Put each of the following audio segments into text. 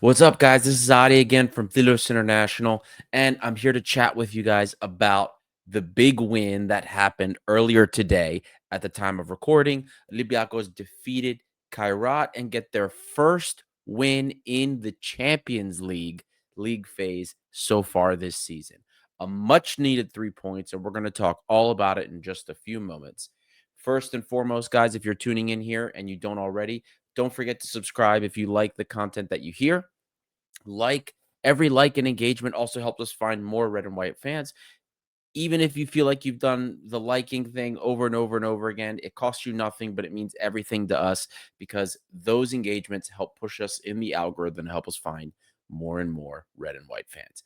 What's up, guys? This is Adi again from Philos International, and I'm here to chat with you guys about the big win that happened earlier today. At the time of recording, Olympiacos defeated Kairat and get their first win in the Champions League phase so far this season. A much needed 3 points, and we're going to talk all about it in just a few moments. First and foremost, guys, if you're tuning in here and you don't already, don't forget to subscribe if you like the content that you hear. Every like and engagement also helps us find more red and white fans. Even if you feel like you've done the liking thing over and over and over again, it costs you nothing, but it means everything to us because those engagements help push us in the algorithm and help us find more and more red and white fans.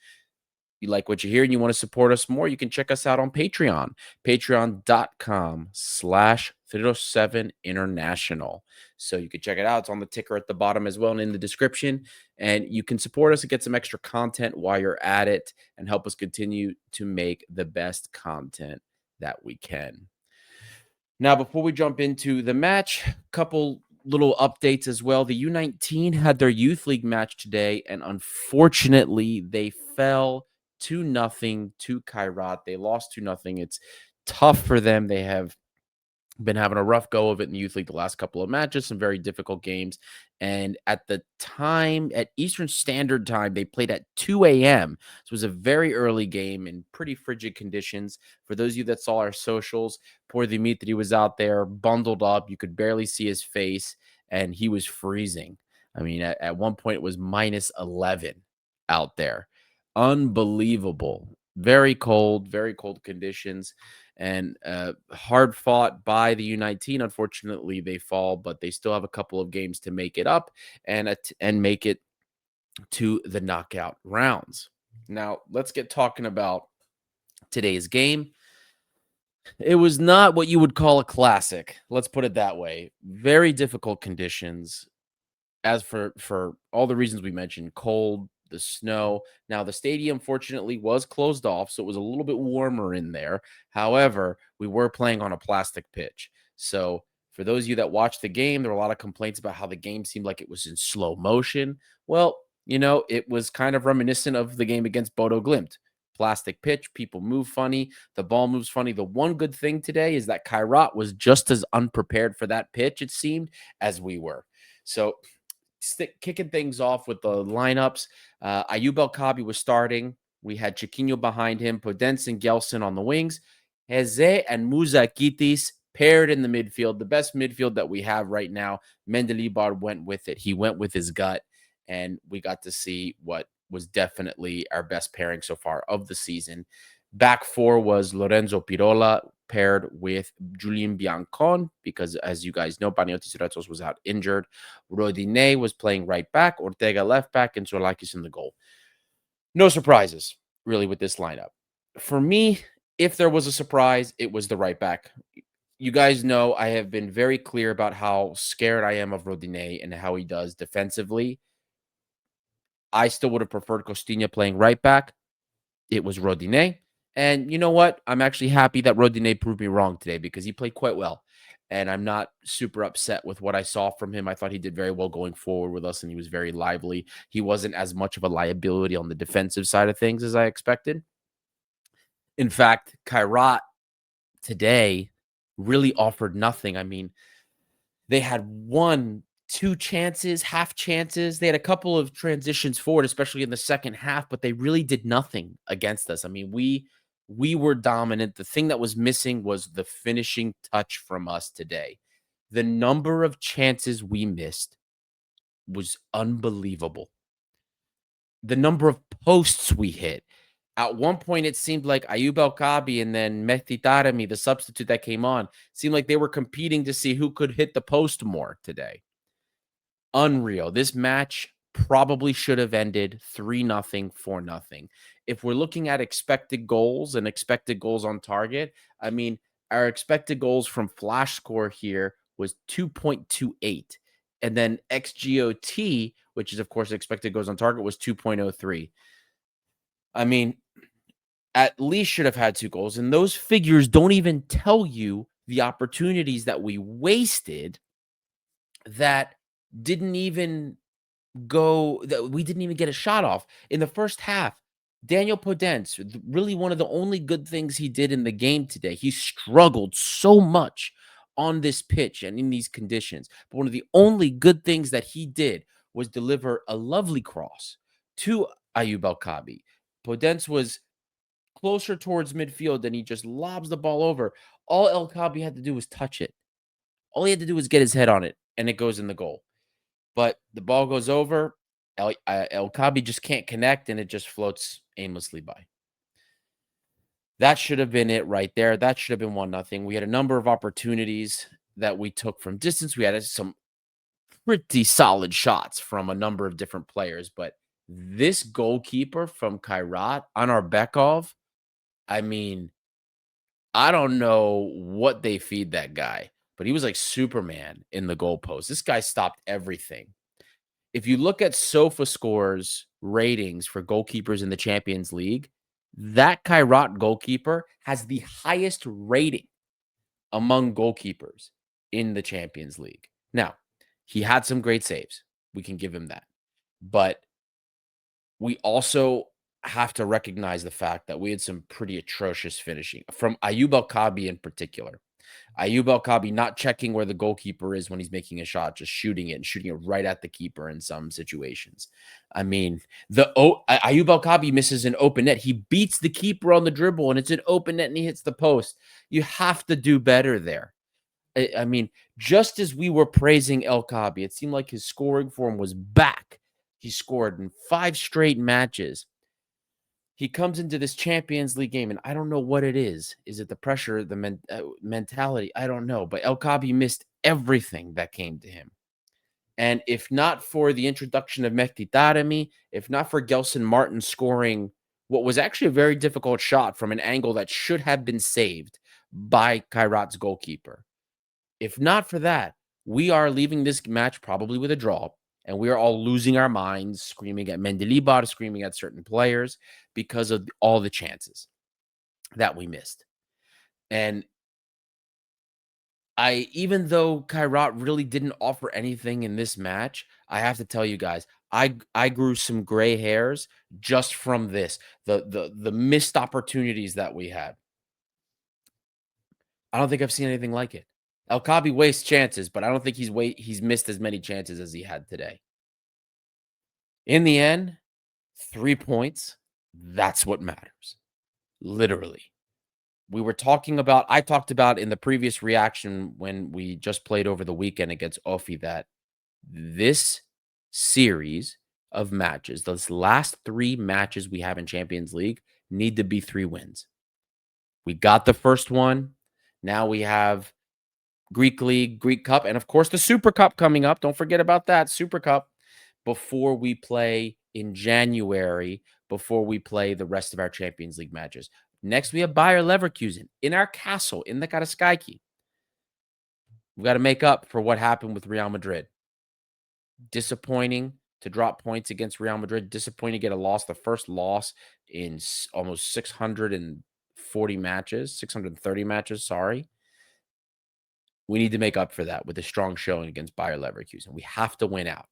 You like what you hear and you want to support us more, you can check us out on Patreon, patreon.com/307international. So you can check it out. It's on the ticker at the bottom as well and in the description. And you can support us and get some extra content while you're at it and help us continue to make the best content that we can. Now, before we jump into the match, a couple little updates as well. The U19 had their youth league match today, and unfortunately, they fell 2-0 to Kairat. They lost 2-0. It's tough for them. They have been having a rough go of it in the youth league the last couple of matches, some very difficult games. And at the time, at Eastern Standard Time, they played at 2 a.m. So it was a very early game in pretty frigid conditions. For those of you that saw our socials, poor Dimitri was out there bundled up. You could barely see his face, and he was freezing. I mean, at one point, it was minus 11 out there. Unbelievable. Very cold conditions and hard fought by the U19. Unfortunately, they fall, but they still have a couple of games to make it up and make it to the knockout rounds. Now, let's get talking about today's game. It was not what you would call a classic. Let's put it that way. Very difficult conditions as for all the reasons we mentioned, cold, the snow. Now, the stadium fortunately was closed off, so it was a little bit warmer in there. However, we were playing on a plastic pitch. So, for those of you that watched the game, there were a lot of complaints about how the game seemed like it was in slow motion. Well, it was kind of reminiscent of the game against Bodo Glimt. Plastic pitch, people move funny, the ball moves funny. The one good thing today is that Kairat was just as unprepared for that pitch, it seemed, as we were. So kicking things off with the lineups. Ayub El-Kabi was starting. We had Chiquinho behind him, Podence and Gelson on the wings. Heze and Muzakitis paired in the midfield, the best midfield that we have right now. Mendilibar went with it. He went with his gut, and we got to see what was definitely our best pairing so far of the season. Back four was Lorenzo Pirola paired with Julian Biancon because, as you guys know, Paniotis Retos was out injured. Rodinei was playing right back, Ortega left back, and Solakis in the goal. No surprises, really, with this lineup. For me, if there was a surprise, it was the right back. You guys know I have been very clear about how scared I am of Rodinei and how he does defensively. I still would have preferred Costinha playing right back. It was Rodinei. And you know what? I'm actually happy that Rodinei proved me wrong today because he played quite well. And I'm not super upset with what I saw from him. I thought he did very well going forward with us, and he was very lively. He wasn't as much of a liability on the defensive side of things as I expected. In fact, Kairat today really offered nothing. I mean, they had two chances, half chances. They had a couple of transitions forward, especially in the second half, but they really did nothing against us. I mean, we were dominant. The thing that was missing was the finishing touch from us today. The number of chances we missed was unbelievable. The number of posts we hit. At one point, it seemed like Ayub El-Kabi and then Mehdi Taremi, the substitute that came on, seemed like they were competing to see who could hit the post more today. Unreal. This match probably should have ended 3-0, 4-0. If we're looking at expected goals and expected goals on target, I mean, our expected goals from Flash Score here was 2.28. And then XGOT, which is, of course, expected goals on target, was 2.03. I mean, at least should have had 2 goals. And those figures don't even tell you the opportunities that we wasted that didn't even go that we didn't even get a shot off in the first half. Daniel Podence, really one of the only good things he did in the game today. He struggled so much on this pitch and in these conditions. But one of the only good things that he did was deliver a lovely cross to Ayub El-Kabi. Podence was closer towards midfield and he just lobs the ball over. All El-Kabi had to do was touch it. All he had to do was get his head on it and it goes in the goal. But the ball goes over. El-Kabi just can't connect, and it just floats aimlessly by. That should have been it right there. That should have been 1-0. We had a number of opportunities that we took from distance. We had some pretty solid shots from a number of different players, but this goalkeeper from Kairat, Anarbekov, I mean, I don't know what they feed that guy, but he was like Superman in the goalpost. This guy stopped everything. If you look at SofaScore's ratings for goalkeepers in the Champions League, that Kairat goalkeeper has the highest rating among goalkeepers in the Champions League. Now, he had some great saves. We can give him that. But we also have to recognize the fact that we had some pretty atrocious finishing from Ayub El-Kabi in particular. Ayub El-Kabi not checking where the goalkeeper is when he's making a shot, just shooting it and shooting it right at the keeper in some situations. I mean, Ayub El-Kabi misses an open net. He beats the keeper on the dribble and it's an open net and he hits the post. You have to do better there. I mean, just as we were praising El-Kabi, it seemed like his scoring form was back. He scored in 5 straight matches. He comes into this Champions League game, and I don't know what it is. Is it the pressure, the mentality? I don't know. But El-Kabi missed everything that came to him. And if not for the introduction of Mehdi Taremi, if not for Gelson Martin scoring what was actually a very difficult shot from an angle that should have been saved by Kairat's goalkeeper, if not for that, we are leaving this match probably with a draw. And we are all losing our minds, screaming at Mendilibar, screaming at certain players because of all the chances that we missed. And even though Kairat really didn't offer anything in this match, I have to tell you guys, I grew some gray hairs just from this, the missed opportunities that we had. I don't think I've seen anything like it. El-Kabi wastes chances, but I don't think he's missed as many chances as he had today. In the end, 3 points, that's what matters. Literally. I talked about in the previous reaction when we just played over the weekend against Ofi that this series of matches, those last 3 matches we have in Champions League need to be 3 wins. We got the first one. Now we have Greek League, Greek Cup, and of course the Super Cup coming up. Don't forget about that Super Cup before we play in January, before we play the rest of our Champions League matches. Next, we have Bayer Leverkusen in our castle in the Karaiskaki. We've got to make up for what happened with Real Madrid. Disappointing to drop points against Real Madrid. Disappointing to get a loss. The first loss in almost 640 matches, 630 matches, sorry. We need to make up for that with a strong showing against Bayer Leverkusen. We have to win out.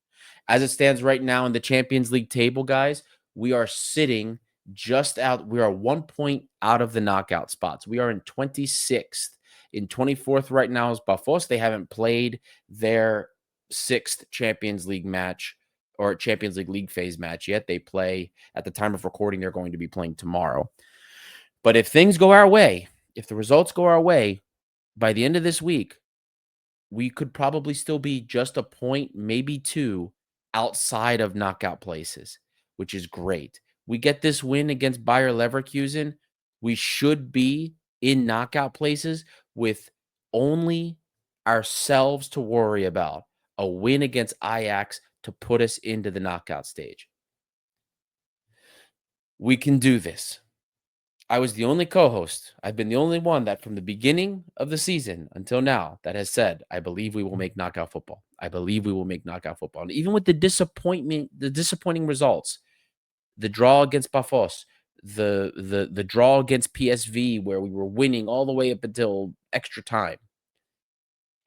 As it stands right now in the Champions League table, guys, we are sitting just out. We are 1 point out of the knockout spots. We are in 26th. In 24th right now is Bafos. They haven't played their 6th Champions League match or Champions League phase match yet. They play at the time of recording. They're going to be playing tomorrow. But if things go our way, if the results go our way, by the end of this week, we could probably still be just a point, maybe 2 outside of knockout places, which is great. We get this win against Bayer Leverkusen, we should be in knockout places with only ourselves to worry about. A win against Ajax to put us into the knockout stage. We can do this. I was the only co-host. I've been the only one that from the beginning of the season until now that has said, I believe we will make knockout football. I believe we will make knockout football. And even with the disappointing results, the draw against Bafos, the draw against PSV where we were winning all the way up until extra time,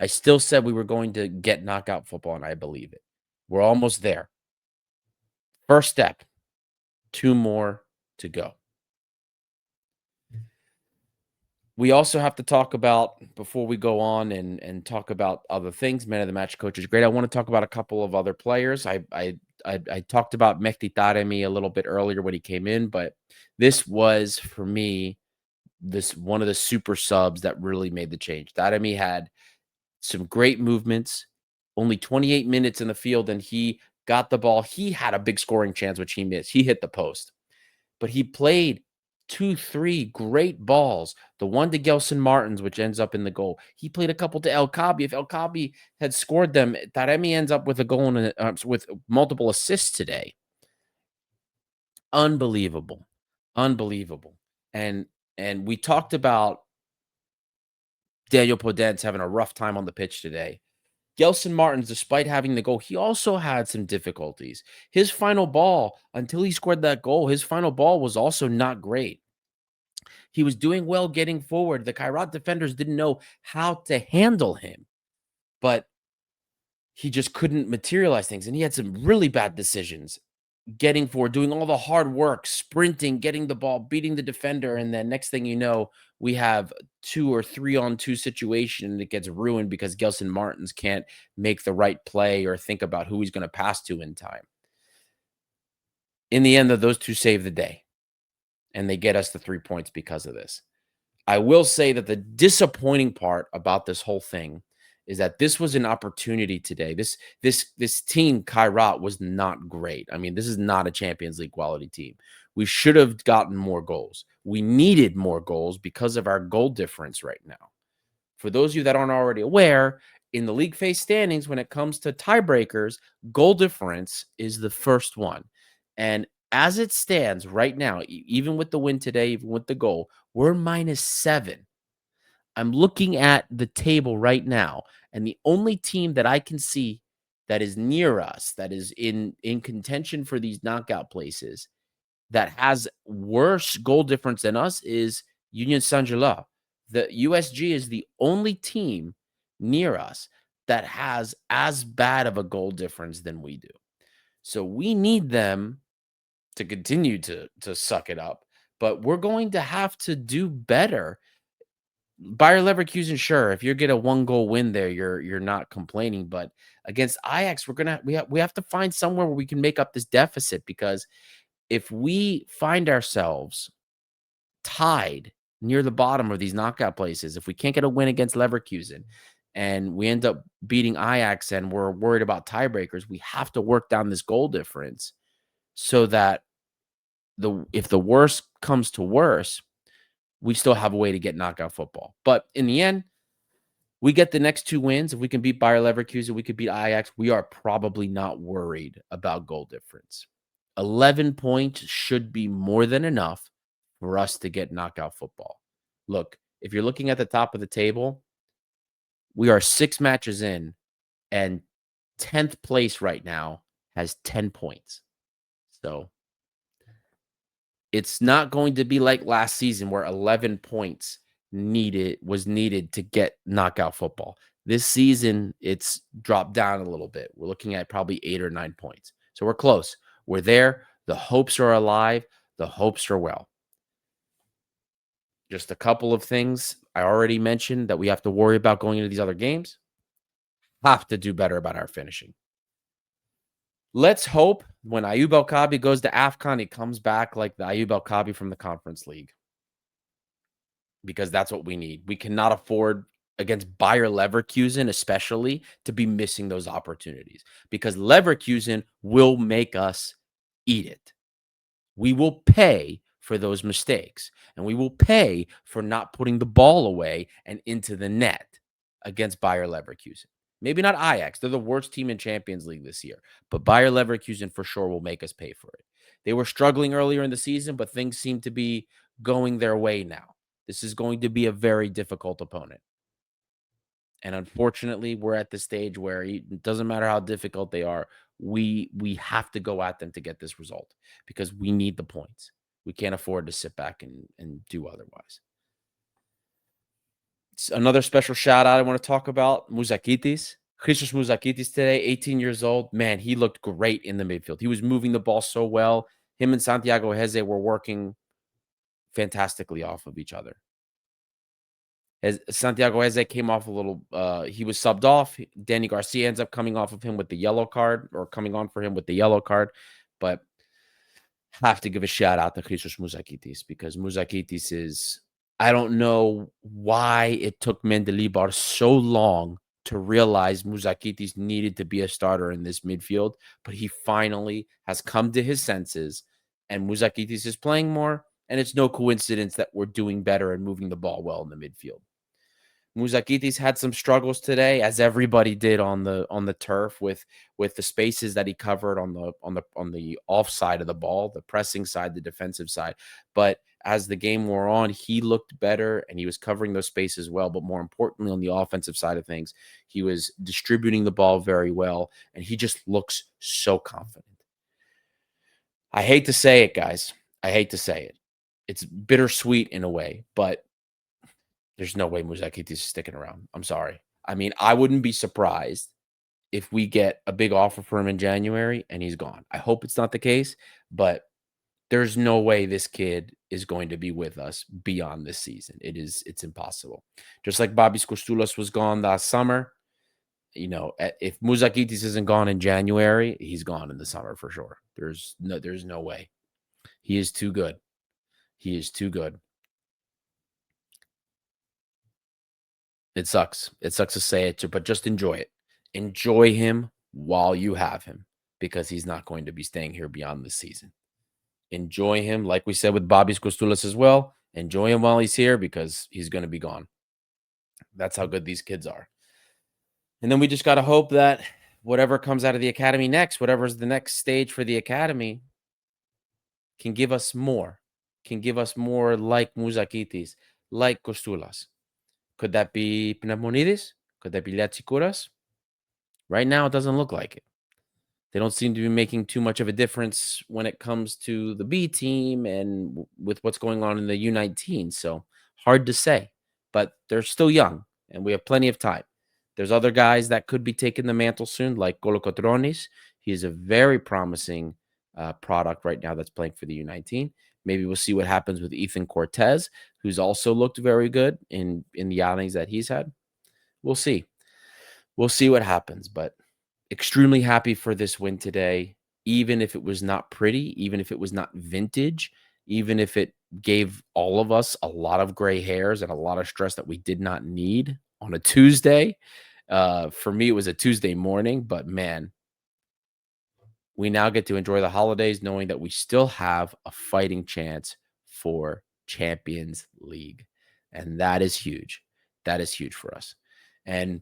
I still said we were going to get knockout football, and I believe it. We're almost there. First step, 2 more to go. We also have to talk about, before we go on and talk about other things, man of the match coach is great. I want to talk about a couple of other players. I talked about Mehdi Taremi a little bit earlier when he came in, but this was for me this one of the super subs that really made the change. Taremi had some great movements, only 28 minutes in the field, and he got the ball. He had a big scoring chance, which he missed. He hit the post, but he played 2, 3 great balls. The one to Gelson Martins, which ends up in the goal. He played a couple to El Kabi. If El Kabi had scored them, Taremi ends up with a goal and with multiple assists today. Unbelievable, unbelievable. And we talked about Daniel Podence having a rough time on the pitch today. Gelson Martins, despite having the goal, he also had some difficulties. His final ball, until he scored that goal, his final ball was also not great. He was doing well getting forward. The Kairat defenders didn't know how to handle him, but he just couldn't materialize things. And he had some really bad decisions getting forward, doing all the hard work, sprinting, getting the ball, beating the defender. And then next thing you know, we have 2 or 3-on-2 situation and it gets ruined because Gelson Martins can't make the right play or think about who he's going to pass to in time. In the end, those two save the day, and they get us the 3 points because of this. I will say that the disappointing part about this whole thing is that this was an opportunity today. This team, Kairat, was not great. I mean, this is not a Champions League quality team. We should have gotten more goals. We needed more goals because of our goal difference right now. For those of you that aren't already aware, in the league phase standings, when it comes to tiebreakers, goal difference is the first one. And as it stands right now, even with the win today, even with the goal, we're -7. I'm looking at the table right now, and the only team that I can see that is near us, that is in contention for these knockout places, that has worse goal difference than us is Union Saint-Gilloise. The USG is the only team near us that has as bad of a goal difference than we do. So we need them to continue to suck it up, but we're going to have to do better. Bayer Leverkusen, sure, if you get a 1-goal win there, you're not complaining, but against Ajax, we have to find somewhere where we can make up this deficit, because if we find ourselves tied near the bottom of these knockout places, if we can't get a win against Leverkusen and we end up beating Ajax and we're worried about tiebreakers, we have to work down this goal difference so that if the worst comes to worse, we still have a way to get knockout football. But in the end, we get the next 2 wins. If we can beat Bayer Leverkusen, we could beat Ajax. We are probably not worried about goal difference. 11 points should be more than enough for us to get knockout football. Look, if you're looking at the top of the table, we are 6 matches in, and 10th place right now has 10 points. So it's not going to be like last season where 11 points was needed to get knockout football. This season, it's dropped down a little bit. We're looking at probably 8 or 9 points. So we're close. We're there. The hopes are alive. The hopes are well. Just a couple of things I already mentioned that we have to worry about going into these other games. Have to do better about our finishing. Let's hope when Ayoub El Kabi goes to AFCON, he comes back like the Ayoub El Kabi from the Conference League, because that's what we need. We cannot afford, against Bayer Leverkusen especially, to be missing those opportunities, because Leverkusen will make us eat it. We will pay for those mistakes, and we will pay for not putting the ball away and into the net against Bayer Leverkusen. Maybe not Ajax. They're the worst team in Champions League this year, but Bayer Leverkusen for sure will make us pay for it. They were struggling earlier in the season, but things seem to be going their way now. This is going to be a very difficult opponent. And unfortunately, we're at the stage where it doesn't matter how difficult they are, we have to go at them to get this result, because we need the points. We can't afford to sit back and do otherwise. Another special shout out I want to talk about, Muzakitis. Christos Mouzakidis today, 18 years old. Man, he looked great in the midfield. He was moving the ball so well. Him and Santiago Heze were working fantastically off of each other. As Santiago Heze came off a little, he was subbed off. Danny Garcia ends up coming off of him with the yellow card, or coming on for him with the yellow card. But have to give a shout out to Jesus Mouzakidis, because Mouzakidis is, I don't know why it took Mendilibar so long to realize Mouzakidis needed to be a starter in this midfield, but he finally has come to his senses, and Mouzakidis is playing more, and it's no coincidence that we're doing better and moving the ball well in the midfield. Mouzakidis had some struggles today, as everybody did on the turf, with the spaces that he covered on the offside of the ball, the pressing side, the defensive side. But as the game wore on, he looked better and he was covering those spaces well. But more importantly, on the offensive side of things, he was distributing the ball very well, and he just looks so confident. I hate to say it, guys. I hate to say it. It's bittersweet in a way, but there's no way Mouzakidis is sticking around. I'm sorry. I mean, I wouldn't be surprised if we get a big offer for him in January and he's gone. I hope it's not the case, but there's no way this kid is going to be with us beyond this season. It's impossible. Just like Babis Kostulas was gone last summer, if Mouzakidis isn't gone in January, he's gone in the summer for sure. There's no way. He is too good. He is too good. It sucks. It sucks to say it, but just enjoy it. Enjoy him while you have him, because he's not going to be staying here beyond this season. Enjoy him, like we said with Babis Kostulas as well. Enjoy him while he's here, because he's going to be gone. That's how good these kids are. And then we just got to hope that whatever comes out of the academy next, whatever's the next stage for the academy, can give us more, like Mouzakidis, like Kostulas. Could that be Pneumonides? Could that be Letsikuras? Right now, it doesn't look like it. They don't seem to be making too much of a difference when it comes to the B team and with what's going on in the U19. So hard to say, but they're still young and we have plenty of time. There's other guys that could be taking the mantle soon, like Kolokotronis. He is a very promising product right now that's playing for the U19. Maybe we'll see what happens with Ethan Cortez, who's also looked very good in the outings that he's had. We'll see. We'll see what happens, but extremely happy for this win today, even if it was not pretty, even if it was not vintage, even if it gave all of us a lot of gray hairs and a lot of stress that we did not need on a Tuesday. For me, it was a Tuesday morning, but man, we now get to enjoy the holidays knowing that we still have a fighting chance for Champions League. And that is huge. That is huge for us. And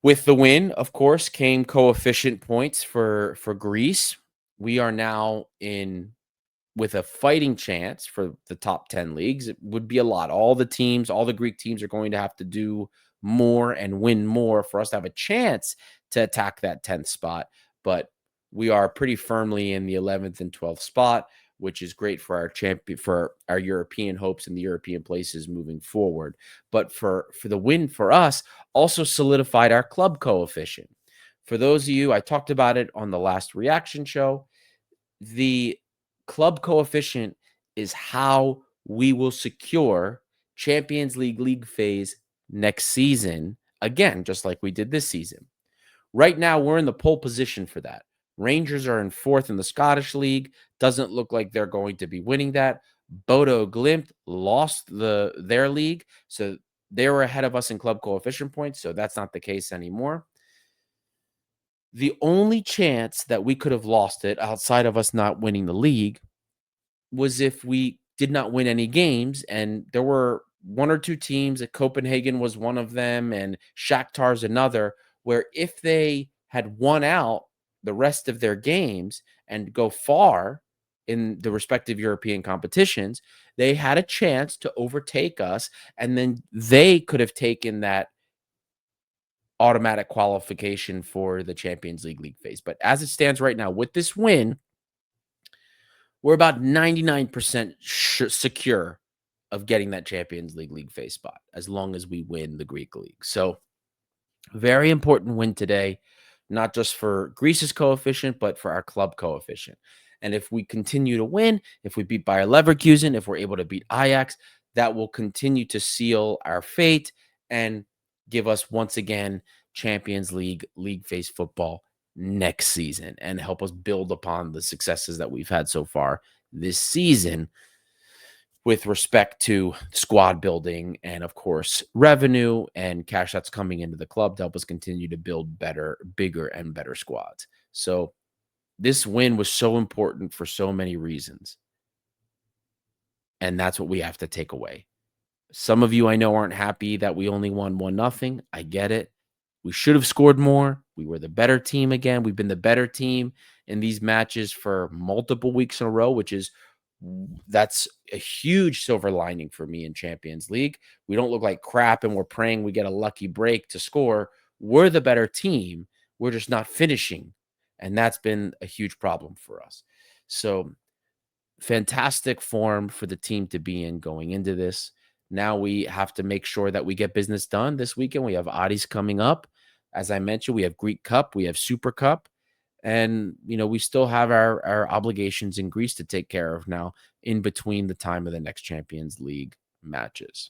with the win, of course, came coefficient points for Greece. We are now in with a fighting chance for the top 10 leagues. It would be a lot. All the Greek teams are going to have to do more and win more for us to have a chance to attack that 10th spot. But we are pretty firmly in the 11th and 12th spot, which is great for our European hopes and the European places moving forward. But for the win for us also solidified our club coefficient. For those of you, I talked about it on the last reaction show. The club coefficient is how we will secure Champions League phase next season, again, just like we did this season. Right now, we're in the pole position for that. Rangers are in 4th in the Scottish League. Doesn't look like they're going to be winning that. Bodo Glimt lost their league, so they were ahead of us in club coefficient points, so that's not the case anymore. The only chance that we could have lost it outside of us not winning the league was if we did not win any games, and there were one or two teams, that Copenhagen was one of them and Shakhtar's another, where if they had won out the rest of their games and go far in the respective European competitions, they had a chance to overtake us, and then they could have taken that automatic qualification for the Champions League phase. But as it stands right now, with this win, we're about 99% secure of getting that Champions League phase spot, as long as we win the Greek league. So Very important win today, not just for Greece's coefficient, but for our club coefficient. And if we continue to win, if we beat Bayer Leverkusen, if we're able to beat Ajax, that will continue to seal our fate and give us once again Champions League league phase football next season and help us build upon the successes that we've had so far this season with respect to squad building and, of course, revenue and cash that's coming into the club to help us continue to build better, bigger, and better squads. So this win was so important for so many reasons. And that's what we have to take away. Some of you I know aren't happy that we only won 1-0. I get it. We should have scored more. We were the better team again. We've been the better team in these matches for multiple weeks in a row, which is that's a huge silver lining for me in Champions League. We don't look like crap and we're praying we get a lucky break to score. We're the better team. We're just not finishing. And that's been a huge problem for us. So fantastic form for the team to be in going into this. Now we have to make sure that we get business done this weekend. We have Addis coming up. As I mentioned, we have Greek Cup, we have Super Cup, and we still have our obligations in Greece to take care of now in between the time of the next Champions League matches.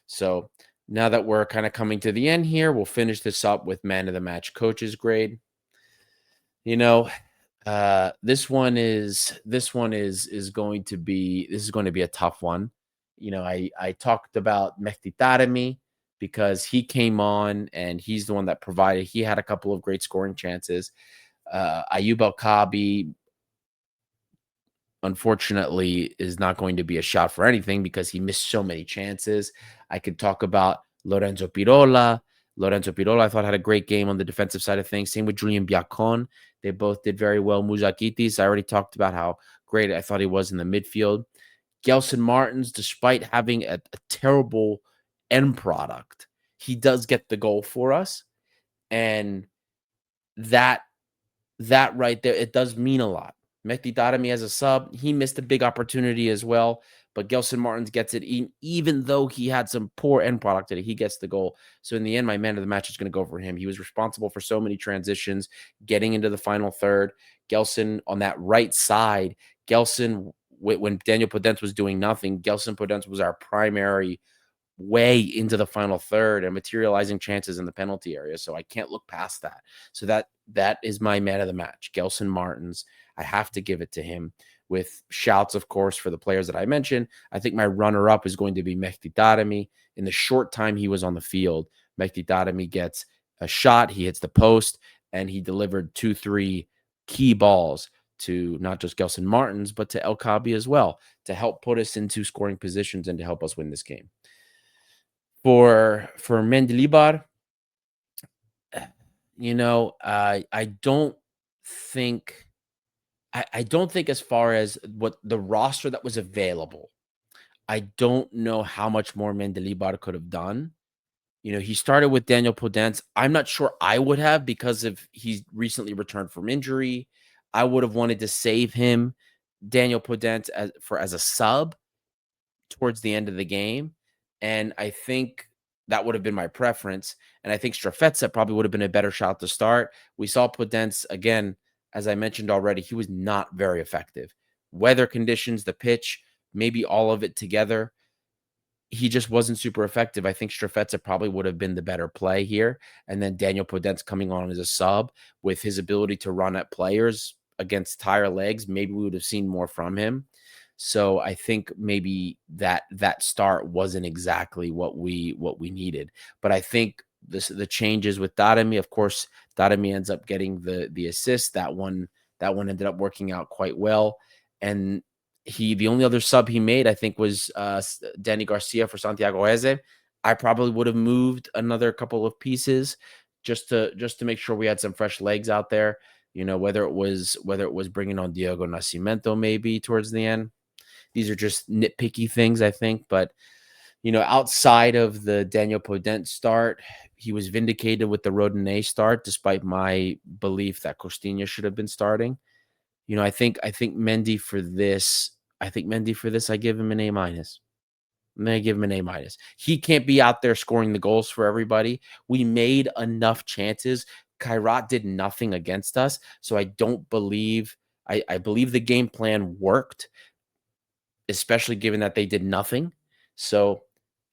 So now that we're kind of coming to the end here, we'll finish this up with man of the match coach's grade. You know, this one is going to be a tough one. I talked about Mehdi Taremi because he came on and he's the one that provided. He had a couple of great scoring chances. Ayub El Kabi, unfortunately, is not going to be a shot for anything because he missed so many chances. I could talk about Lorenzo Pirola. Lorenzo Pirola, I thought, had a great game on the defensive side of things. Same with Julian Biacon. They both did very well. Muzakitis, I already talked about how great I thought he was in the midfield. Gelson Martins, despite having a terrible end product, he does get the goal for us. And that right there, it does mean a lot. Mehdi Darami as a sub, he missed a big opportunity as well, but Gelson Martins gets it even though he had some poor end product today, he gets the goal. So in the end, my man of the match is going to go for him. He was responsible for so many transitions, getting into the final third. Gelson on that right side, Gelson, when Daniel Podence was doing nothing, Gelson Podence was our primary way into the final third and materializing chances in the penalty area. So I can't look past that. So that is my man of the match, Gelson Martins. I have to give it to him with shouts, of course, for the players that I mentioned. I think my runner-up is going to be Mehdi Taremi. In the short time he was on the field, Mehdi Taremi gets a shot, he hits the post, and he delivered 2-3 key balls to not just Gelson Martins, but to El Kabi as well, to help put us into scoring positions and to help us win this game. For Mendilibar, I don't think I don't think as far as what the roster that was available, I don't know how much more Mendilibar could have done. He started with Daniel Podence. I'm not sure I would have because of he's recently returned from injury. I would have wanted to save him, Daniel Podence, as a sub towards the end of the game. And I think that would have been my preference. And I think Strafetsa probably would have been a better shot to start. We saw Podence again, as I mentioned already, he was not very effective. Weather conditions, the pitch, maybe all of it together, he just wasn't super effective. I think Strafetsa probably would have been the better play here. And then Daniel Podence coming on as a sub with his ability to run at players against tire legs, maybe we would have seen more from him. So I think maybe that start wasn't exactly what we needed. But I think the changes with Darami, of course, Darami ends up getting the assist. That one ended up working out quite well. And the only other sub he made, I think, was Danny Garcia for Santiago Eze. I probably would have moved another couple of pieces just to make sure we had some fresh legs out there. Whether it was bringing on Diego Nascimento maybe towards the end. These are just nitpicky things, I think. But, outside of the Daniel Podence start, he was vindicated with the Rodinei start, despite my belief that Costinha should have been starting. I think Mendy for this, I give him an A-. I'm gonna give him an A minus. He can't be out there scoring the goals for everybody. We made enough chances. Kairat did nothing against us, so I don't believe. I believe the game plan worked, especially given that they did nothing. So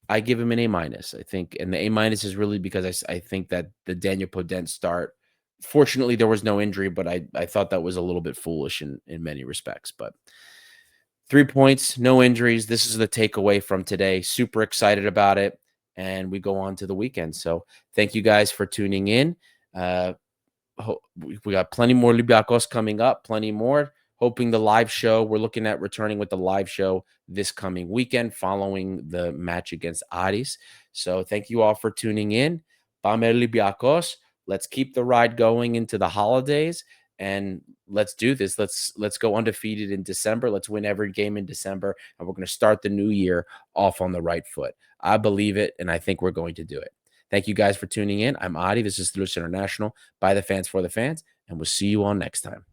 I give him an A minus. I think, and the A minus is really because I think that the Daniel Podent start. Fortunately, there was no injury, but I thought that was a little bit foolish in many respects. But 3 points, no injuries. This is the takeaway from today. Super excited about it. And we go on to the weekend. So thank you guys for tuning in. Uh, we got plenty more Olympiacos coming up, plenty more. Hoping the live show, we're looking at returning with the live show this coming weekend following the match against Aris. So thank you all for tuning in. Πάμε Olympiacos. Let's keep the ride going into the holidays and let's do this. Let's go undefeated in December. Let's win every game in December and we're going to start the new year off on the right foot. I believe it and I think we're going to do it. Thank you guys for tuning in. I'm Adi. This is Toulouse International by the fans for the fans, and we'll see you all next time.